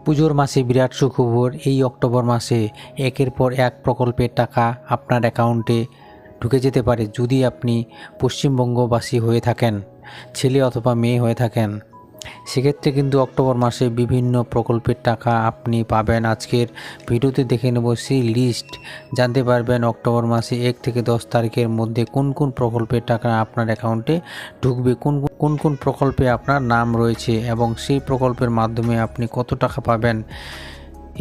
পুজোর মাসে বিরাট সুখবর। এই অক্টোবর মাসে একের পর এক প্রকল্পের টাকা আপনার অ্যাকাউন্টে ঢুকে যেতে পারে যদি আপনি পশ্চিমবঙ্গবাসী হয়ে থাকেন, ছেলে অথবা মেয়ে হয়ে থাকেন। সেক্ষেত্রে কিন্তু অক্টোবর মাসে বিভিন্ন প্রকল্পের টাকা আপনি পাবেন। আজকের ভিডিওতে দেখে নেব সেই লিস্ট, জানতে পারবেন অক্টোবর মাসে 1 থেকে 10 তারিখের মধ্যে কোন কোন প্রকল্পের টাকা আপনার অ্যাকাউন্টে ঢুকবে, কোন কোন প্রকল্পে আপনার নাম রয়েছে এবং সেই প্রকল্পের মাধ্যমে আপনি কত টাকা পাবেন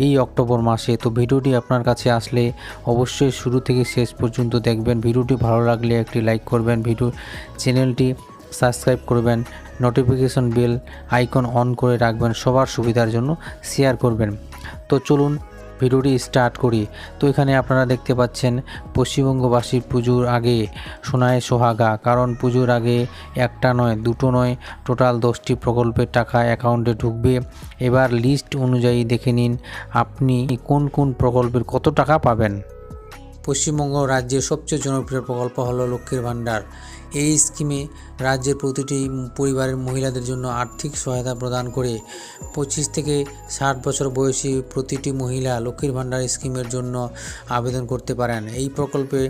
এই অক্টোবর মাসে। তো ভিডিওটি আপনার কাছে আসলে অবশ্যই শুরু থেকে শেষ পর্যন্ত দেখবেন। ভিডিওটি ভালো লাগলে একটি লাইক করবেন, চ্যানেলটি সাবস্ক্রাইব করবেন, নোটিফিকেশন বেল আইকন অন করে রাখবেন, সবার সুবিধার জন্য শেয়ার করবেন। তো চলুন ভিডিওটি স্টার্ট করি। তো এখানে আপনারা দেখতে পাচ্ছেন পশ্চিমবঙ্গবাসীর পুজোর আগে সোনায় সোহাগা, কারণ পুজোর আগে একটা নয়, দুটো নয়, টোটাল 10টি প্রকল্পের টাকা অ্যাকাউন্টে ঢুকবে। এবার লিস্ট অনুযায়ী দেখে নিন আপনি কোন কোন প্রকল্পের কত টাকা পাবেন। পশ্চিমবঙ্গ রাজ্যের সবচেয়ে জনপ্রিয় প্রকল্প হলো লক্ষ্মীর ভাণ্ডার। এই স্কিমে রাজ্যের প্রতিটি পরিবারের মহিলাদের জন্য আর্থিক সহায়তা প্রদান করে 25 থেকে 60 বছর বয়সী প্রতিটি মহিলা লক্ষ্মীর ভাণ্ডার স্কিমের জন্য আবেদন করতে পারেন। এই প্রকল্পে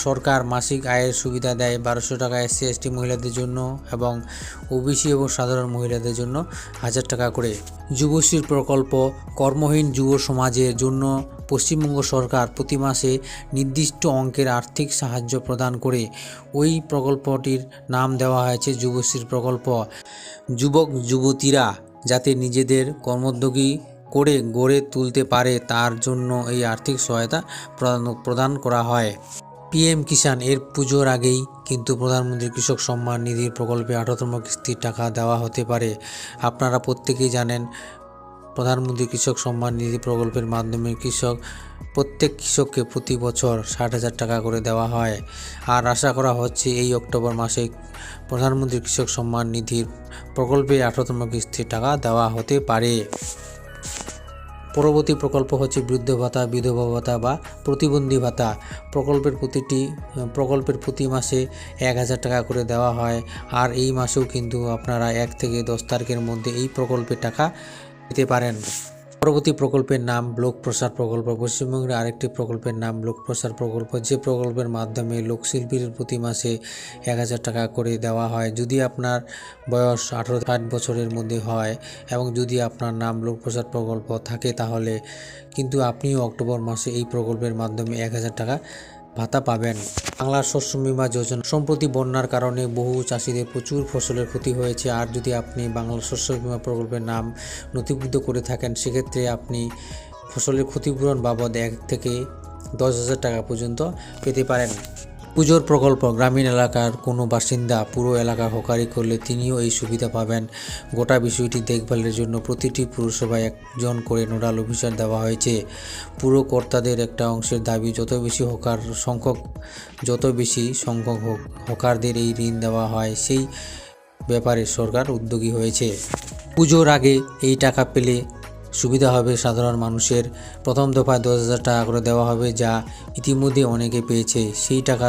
সরকার মাসিক আয়ের সুবিধা দেয় 1200 টাকা SC/ST মহিলাদের জন্য এবং OBC এবং সাধারণ মহিলাদের জন্য 1000 টাকা করে। যুবশ্রীর প্রকল্প কর্মহীন যুব সমাজের জন্য পশ্চিমবঙ্গ সরকার প্রতি মাসে নির্দিষ্ট অঙ্কের আর্থিক সাহায্য প্রদান করে। ওই প্রকল্পটির নাম দেওয়া হয়েছে যুবশ্রীর প্রকল্প। যুবক যুবতীরা যাতে নিজেদের কর্মোদ্যোগী করে গড়ে তুলতে পারে তার জন্য এই আর্থিক সহায়তা প্রদান করা হয়। PM কিষাণ এর পুজোর আগেই কিন্তু প্রধানমন্ত্রী কৃষক সম্মান নিধির প্রকল্পে 18তম কিস্তির টাকা দেওয়া হতে পারে। আপনারা প্রত্যেকেই জানেন প্রধানমন্ত্রী কৃষক সম্মান নিধি প্রকল্পের মাধ্যমে প্রত্যেক কৃষককে প্রতি বছর 60,000 টাকা করে দেওয়া হয়। আর আশা করা হচ্ছে এই অক্টোবর মাসে প্রধানমন্ত্রী কৃষক সম্মান নিধির প্রকল্পে 18তম কিস্তির টাকা দেওয়া হতে পারে। পরবর্তী প্রকল্প হচ্ছে বৃদ্ধ ভাতা, বিধবা ভাতা বা প্রতিবন্ধী ভাতা। প্রকল্পের প্রতি মাসে 1000 টাকা করে দেওয়া হয়। আর এই মাসেও কিন্তু আপনারা 1 থেকে 10 তারিখের মধ্যে এই প্রকল্পের টাকা পেতে পারেন। পরবর্তী প্রকল্পের নাম ব্লক প্রসার প্রকল্প। পশ্চিমবঙ্গের আরেকটি প্রকল্পের নাম ব্লক প্রসার প্রকল্প, যে প্রকল্পের মাধ্যমে লোকশিল্পীর প্রতি মাসে 1000 টাকা করে দেওয়া হয় যদি আপনার বয়স 18-60 বছরের মধ্যে হয় এবং যদি আপনার নাম ব্লক প্রসার প্রকল্প থাকে, তাহলে কিন্তু আপনিও অক্টোবর মাসে এই প্রকল্পের মাধ্যমে 1000 টাকা ভাতা পাবেন। বাংলার শস্য বীমা যোজনা। সম্প্রতি বন্যার কারণে বহু চাষিদের প্রচুর ফসলের ক্ষতি হয়েছে। আর যদি আপনি বাংলার শস্য বীমা প্রকল্পের নাম নথিভুক্ত করে থাকেন, সেক্ষেত্রে আপনি ফসলের ক্ষতিপূরণ বাবদ 1 থেকে 10,000 টাকা পর্যন্ত পেতে পারেন। পুজোর প্রকল্প। গ্রামীণ এলাকার কোনো বাসিন্দা পুরো এলাকা হকারি করলে তিনিও এই সুবিধা পাবেন। গোটা বিষয়টি দেখভালের জন্য প্রতিটি পুরসভায় একজন করে নোডাল অফিসার দেওয়া হয়েছে। পুরো কর্তাদের একটা অংশের দাবি, যত বেশি সংখ্যক হকারদের এই ঋণ দেওয়া হয়, সেই ব্যাপারে সরকার উদ্যোগী হয়েছে। পুজোর আগে এই টাকা পেলে সুবিধা হবে সাধারণ মানুষের। প্রথম দফায় 10,000 টাকা করে দেওয়া হবে, যা ইতিমধ্যে অনেকে পেয়েছে। সেই টাকা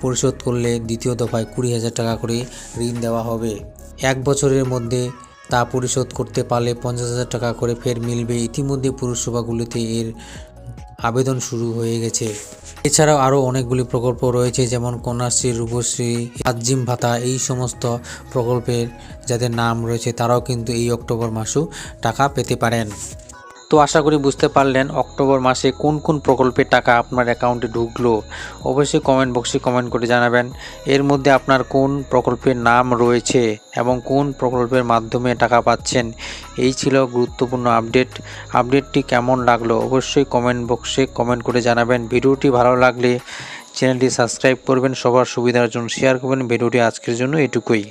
পরিশোধ করলে দ্বিতীয় দফায় 20,000 টাকা করে ঋণ দেওয়া হবে। 1 বছরের মধ্যে তা পরিশোধ করতে পারলে 50,000 টাকা করে ফের মিলবে। ইতিমধ্যে পুরসভাগুলিতে এর আবেদন শুরু হয়ে গেছে। এছাড়াও আরও অনেকগুলি প্রকল্প রয়েছে, যেমন কন্যাশ্রী, রূপশ্রী, আজিম ভাতা। এই সমস্ত প্রকল্পের যাদের নাম রয়েছে তারাও কিন্তু এই অক্টোবর মাসেও টাকা পেতে পারেন। তো আশা করি বুঝতে পারলেন অক্টোবর মাসে কোন কোন প্রকল্পের টাকা আপনার অ্যাকাউন্টে ঢুকলো। অবশ্যই কমেন্ট বক্সে কমেন্ট করে জানাবেন এর মধ্যে আপনার কোন প্রকল্পের নাম রয়েছে এবং কোন প্রকল্পের মাধ্যমে টাকা পাচ্ছেন। এই ছিল গুরুত্বপূর্ণ আপডেটটি কেমন লাগলো অবশ্যই কমেন্ট বক্সে কমেন্ট করে জানাবেন। ভিডিওটি ভালো লাগলে চ্যানেলটি সাবস্ক্রাইব করবেন, সবার সুবিধার জন্য শেয়ার করবেন। ভিডিওটি আজকের জন্য এটুকুই।